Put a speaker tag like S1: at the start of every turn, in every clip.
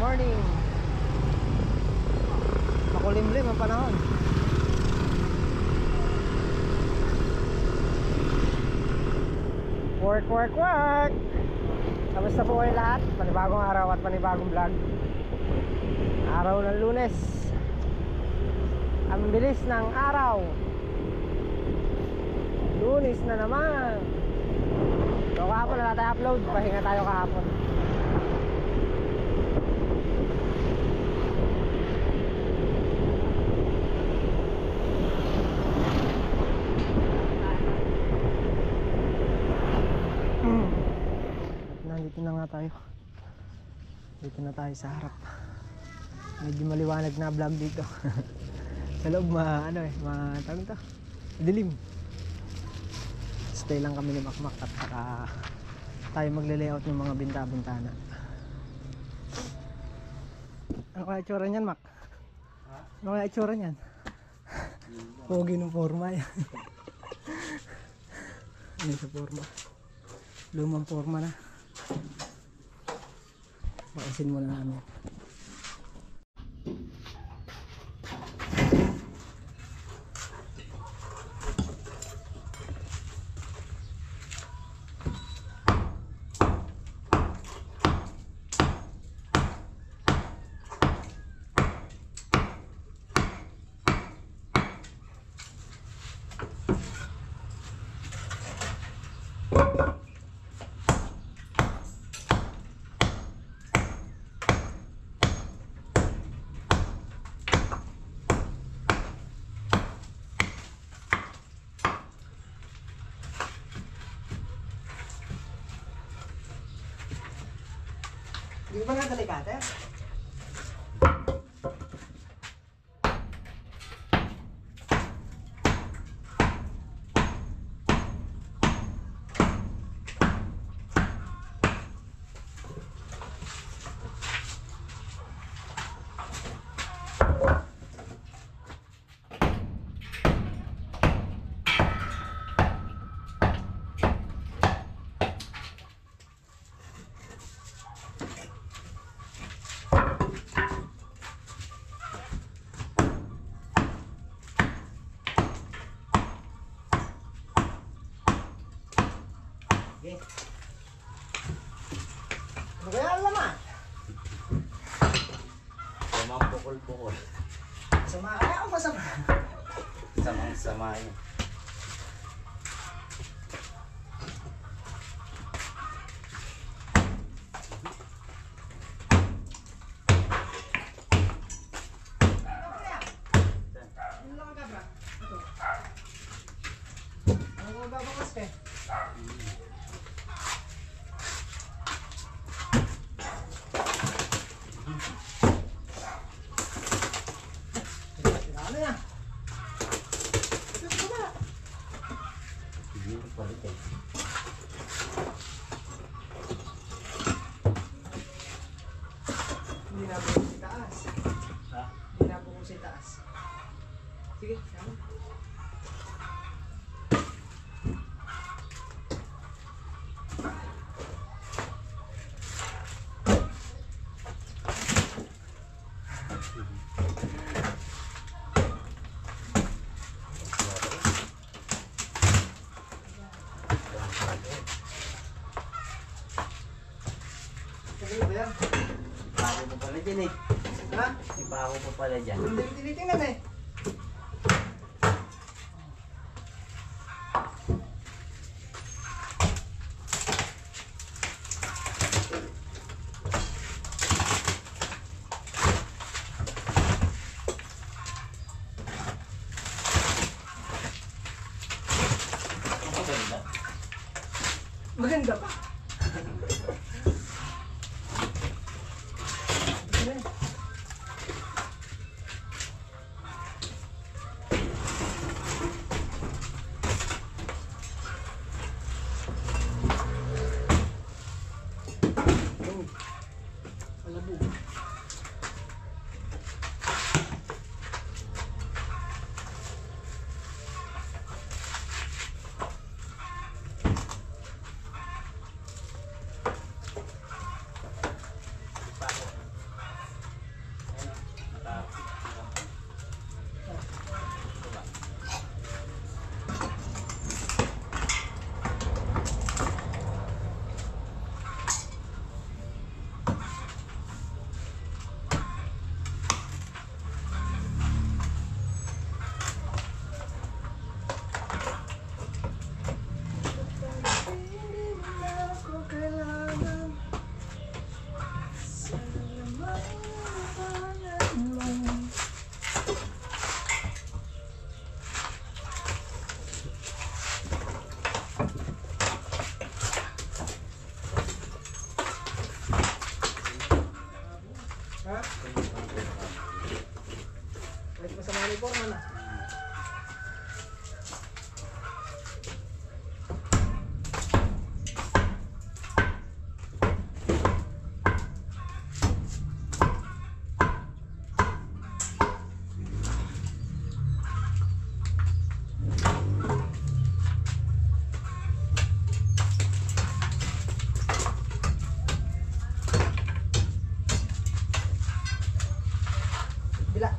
S1: morning. Makulimlim ang panahon. Work, work, work. Kamusta po kayo lahat? Panibagong araw at panibagong vlog. Araw ng Lunes. Ang bilis ng araw. Lunes na naman. So kahapon na tayo upload. Pahinga tayo kahapon. Nandito na nga tayo. Dito na tayo sa harap. Medyo maliwanag na vlog dito. Sa loob tawag ito, dilim. Stay lang kami ni Makmak at saka tayo magle-layout ng mga binta-bintana. Ano kaya itsura niyan, Mak? Ha? Ano kaya itsura niyan? Pogi ng forma yan. Ano sa forma? Lumang forma na. Bakasin mo na namin. Di ba nga delikate? Okay. Ano kaya ang laman?
S2: Samang pukol-pukol.
S1: Sama kaya o masama?
S2: Samang-sama yun.
S1: Ano lang ka ba? Ito. Ano ko babakas ka? Ano yan? Ito ba?
S2: Hindi ko palit eh.
S1: Hindi na po si taas.
S2: Ha?
S1: Hindi na po si taas. Sige, sama. Sige ba yan?
S2: Ibaho pa pala dyan eh.
S1: Ha?
S2: Ibaho pa pala dyan.
S1: Hindi tinitingnan eh.
S2: Maganda.
S1: Maganda pa. Malabo. forma na. Bila.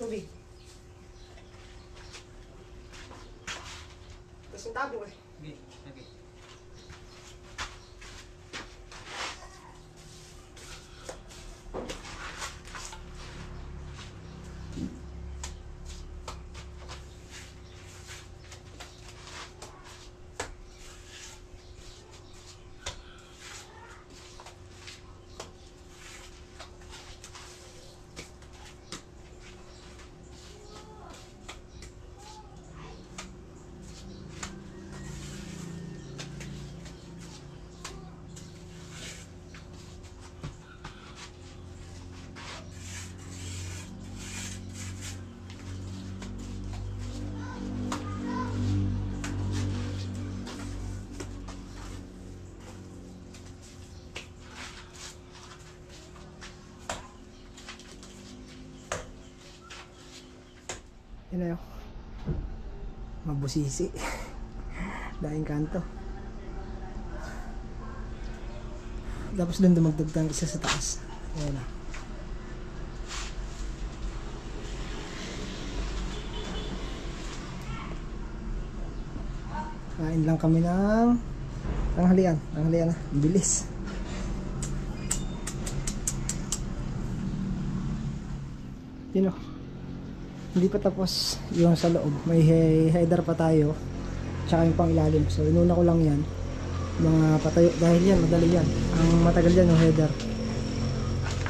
S1: Tubig. Tapos yung tabo eh.
S2: Okay.
S1: Yun na yun. Mabusisi. Daing kanto. Tapos doon dumagdag tayong isa sa taas. Ayan na. Kain lang kami ng tanghalian. Tanghalian na. Ang bilis. Yun o. Hindi pa tapos yung sa loob. May header pa tayo. Tsaka yung pang ilalim. So inuna ko lang yan. Mga patayo. Dahil yan, madali yan. Ang matagal yan yung header.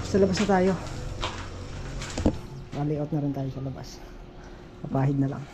S1: Sa labas na tayo. Layout na rin tayo sa labas. Papahid na lang.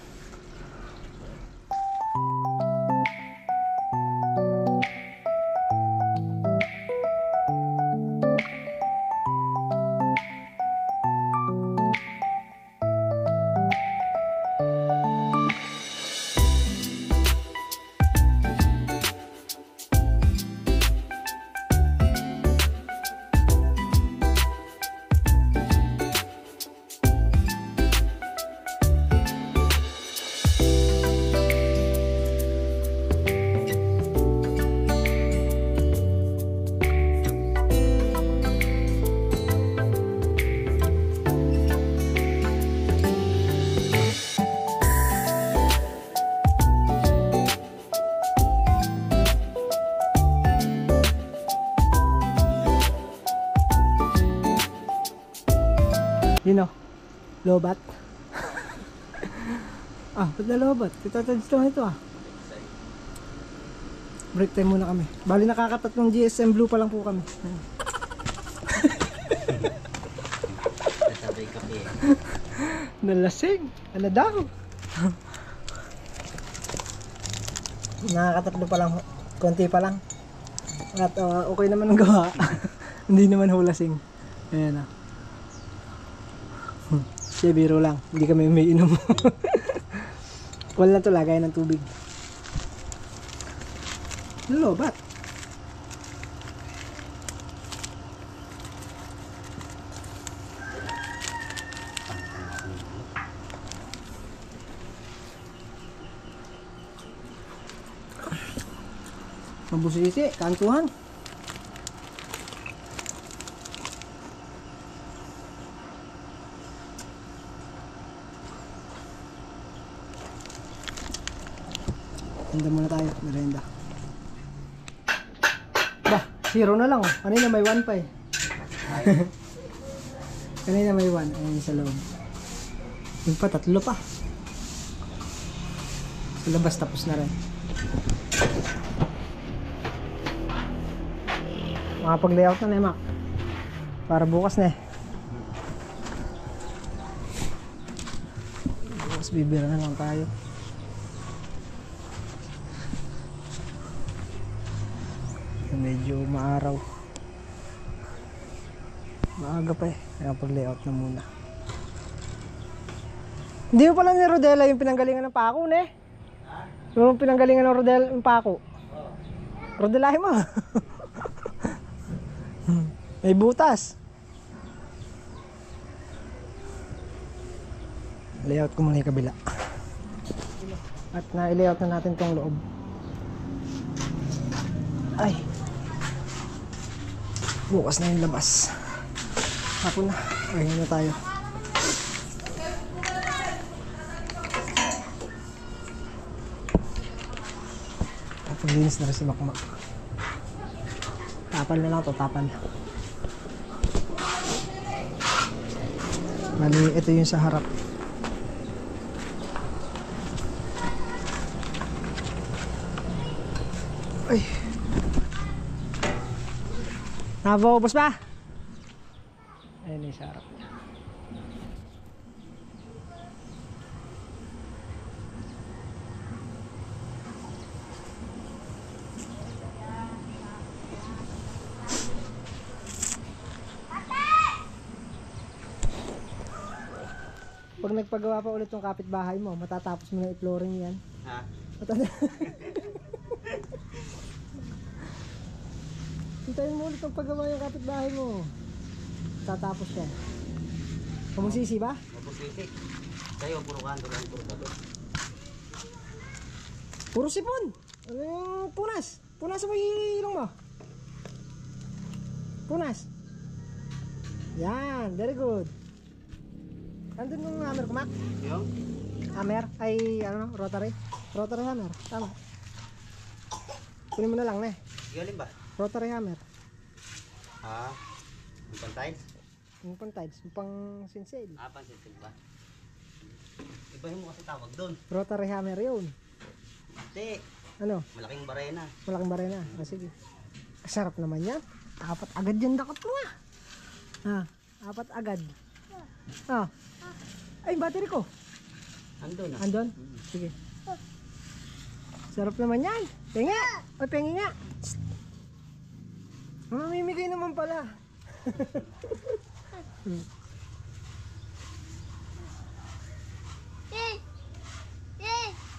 S1: Yun o, lobat. Ah, ba't na lobat? Itatadis lang ito ah. Break time muna kami. Bali nakakatatlong GSM Blue pa lang po kami.
S2: Sabay kape.
S1: Nalasing. Ano daw? Nakakatatlo pa lang. Konti pa lang. At okay naman ang gawa. Hindi naman hulasing. Ayan ah. Siya biro lang, hindi kami umiinom. Wala na to, lagay ng tubig. Lobat. Mabusisi, kantuhan. Merienda muna tayo, merienda. Bah, 0 na lang oh. Kanina may 1 pa eh. Kanina may 1, ayun sa loob. Yung pa, 3 pa. Sa labas tapos na rin. Makapag-layout na Mac. Para bukas na eh. Bukas bibira na lang tayo. Medyo maaraw. Maaga pa eh. Kaya pag-layout na muna. Hindi mo pala ni Rodela yung pinanggalingan ng pako, ne? Yung pinanggalingan ng Rodela yung pako. Rodelahin mo. May butas. Layout ko muna yung kabila. At na-layout na natin tong loob. Ay. Bukas na yung labas. Hapon na. Ayun na tayo. Linis na rin si Makmak. Tapal na lang to, tapal. Mali, ito yung sa harap. Ay. Nakabubos ba? Ayun yung sa harap niya. Pag nagpagawa pa ulit yung kapitbahay mo, matatapos mo na i-flooring yan.
S2: Ha?
S1: Hintayin mo ulit ang paggawa yung kapitbahay mo. Tatapos yan. Kumusisi ba?
S2: Mabusisik. Sa'yo, puro kanto lang, puro bato.
S1: Puro sipon! Ano yung punas? Punas mo yung ilong mo. Punas. Yan, very good. Andun yung hammer ko, Mac?
S2: Yung?
S1: Hammer? Ay, ano, rotary? Rotary hammer, tama. Kunin mo na lang, ne.
S2: Galing ba?
S1: Rotary hammer.
S2: Ha? Yung pantay?
S1: Yung pang tides, yung pang sinsel.
S2: Pansinsig ba? Ibahin mo kasi tawag doon.
S1: Rotary hammer yun.
S2: Hindi.
S1: Ano?
S2: Malaking barena.
S1: Malaking barena. Ah, sige. Sarap naman yan. Apat agad yan dakot mo ah. Ha? Apat agad. Ah. Ay, battery ko.
S2: Andun ah.
S1: Andon? Sige. Sarap naman yan. Pengi! Ay, pengi nga. Psst. Mamimigay naman pala.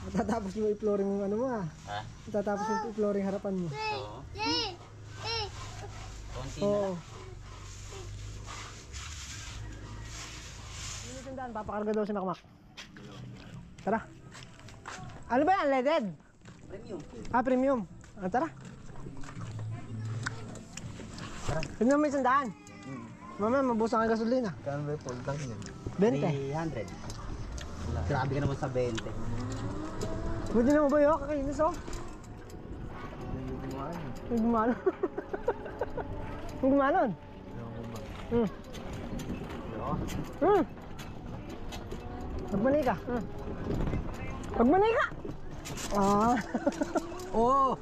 S1: Matatapos mo i-flooring yung ano mo ah.
S2: Ha?
S1: Matatapos mo i-flooring harapan mo.
S2: Oo. Konti na
S1: Oo.
S2: lang.
S1: Ano yung tandaan? Papakarga daw si Makmak. Tara. Ano ba yan? Leaded?
S2: Premium.
S1: Ah, premium. Ah, tara. Tara. Tignan mo yung sandaan. Mamaya, mabusan ka gasolina.
S2: Kano ba yung full tank niya?
S1: 20.
S2: 300. Grabe ka naman sa 20.
S1: Pwede na mo ba yun? Kakainis oh. May gumanon. May gumanon. Magmanay ka. Magmanay ka. Ah.
S2: Oo!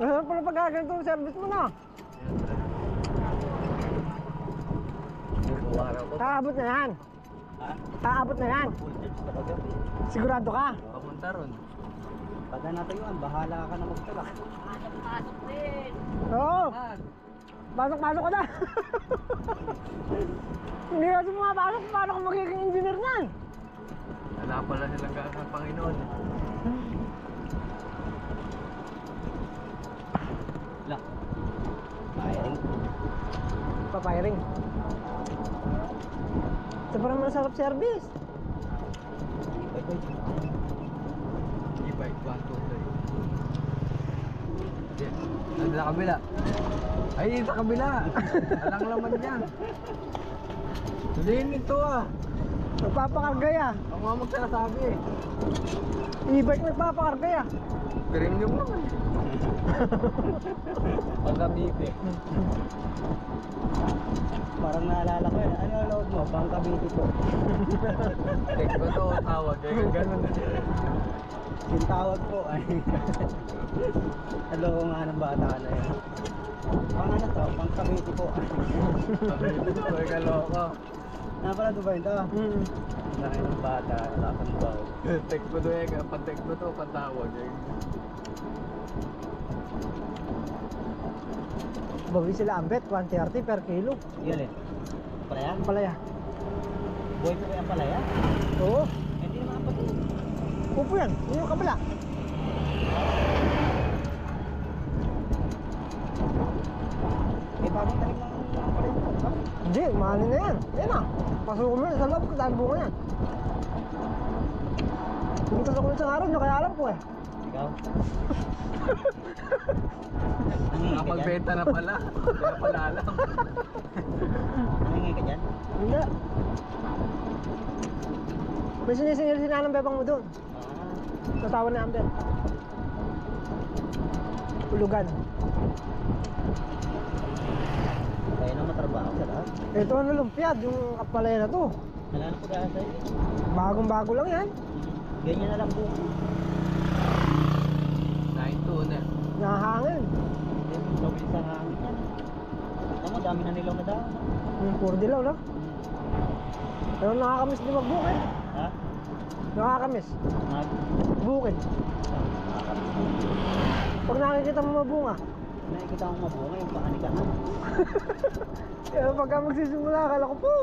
S1: Ano pala pagkaganto ang service mo na? Kaabot na yan.
S2: Ha?
S1: Kaabot na yan.
S2: Full charge talaga.
S1: Sigurado ka?
S2: Papunta ron. Pagka natayuan, bahala ka na magtala.
S1: Oo. Pasok-pasok ka na. Hindi kasi pumapasok. Paano ka magiging engineer niyan?
S2: Wala pala silang gano'n ng Panginoon. Lock. Firing.
S1: Papiring. Ito parang masarap service.
S2: E-bike 1, 2, 3. Ano sa kabila? Ay, sa kabila! Alang laman yan. Hindi ito ah.
S1: Nagpapakargay ah.
S2: Ako nga magsasabi eh.
S1: E-bike nagpapakargay ah.
S2: Premium naman. Pagkabiti. Parang naalala ko yun. Ano load mo? Pangkabiti po. Text ko to, tawag. Ganun. Yung tawag po ay hello nga ng bata na yun. Pang ano to? Pangkabiti po. Pangkabiti po, ay kaloko. Napala to ba yun to? Laki ng bata, lakang baw. Text mo to eh, pag-text mo to, patawag eh.
S1: Bawi sila ambet, 130 per kilo.
S2: Yan eh. Palaya?
S1: Palaya.
S2: Buhay po kaya palaya?
S1: Oo.
S2: Hindi naman kapatid.
S1: Upo yan. Yun yung kabila.
S2: Eh, bagong tanim lang ang palaya mo, ba?
S1: Hindi, mahalin na yan. Yan ah. Pasok mo yan sa loob, dahil bunga yan. Pumunta sa kulit sa araw nyo, kaya alam ko eh.
S2: Ikaw? Nakapagbenta na pala. Kaya pala alam. Nangingi ka dyan?
S1: Hindi. May sinisingil si nanang bebang mo doon. Tatawan ni Amber. Ulugan.
S2: Kaya na matrabaho sa lahat.
S1: Ito ano lumpiad, yung kapalaya na to.
S2: Nalala ko dahil sa'yo.
S1: Bagong-bago lang yan.
S2: Ganyan na lang buo.
S3: Naituna.
S1: Nahangin.
S2: Lawin sa hangin yan. Alam mo, dami na nilaw na daw.
S1: Puro dilaw, no? Pero nakakamiss din magbukid.
S2: Ha?
S1: Nakakamiss.
S2: Nag...
S1: Bukid. Pag nakikita mo mabunga.
S2: Nakikita akong mabunga yung pakanikahan.
S1: Eh, pagka magsisimula, akala ko po.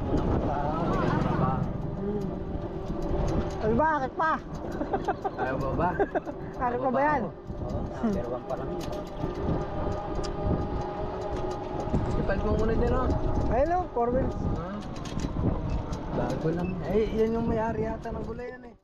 S2: Unang kasama.
S1: Ay, bakit pa?
S3: Ayaw mo ba?
S1: Bakit pa ba yan?
S2: Oo, number 1 pa lang yun.
S3: Ipad mo muna dyan, oh.
S1: Ayun o, 4 wheels.
S3: Bago lang. Eh, yan yung may-ari yata ng gulayan, eh.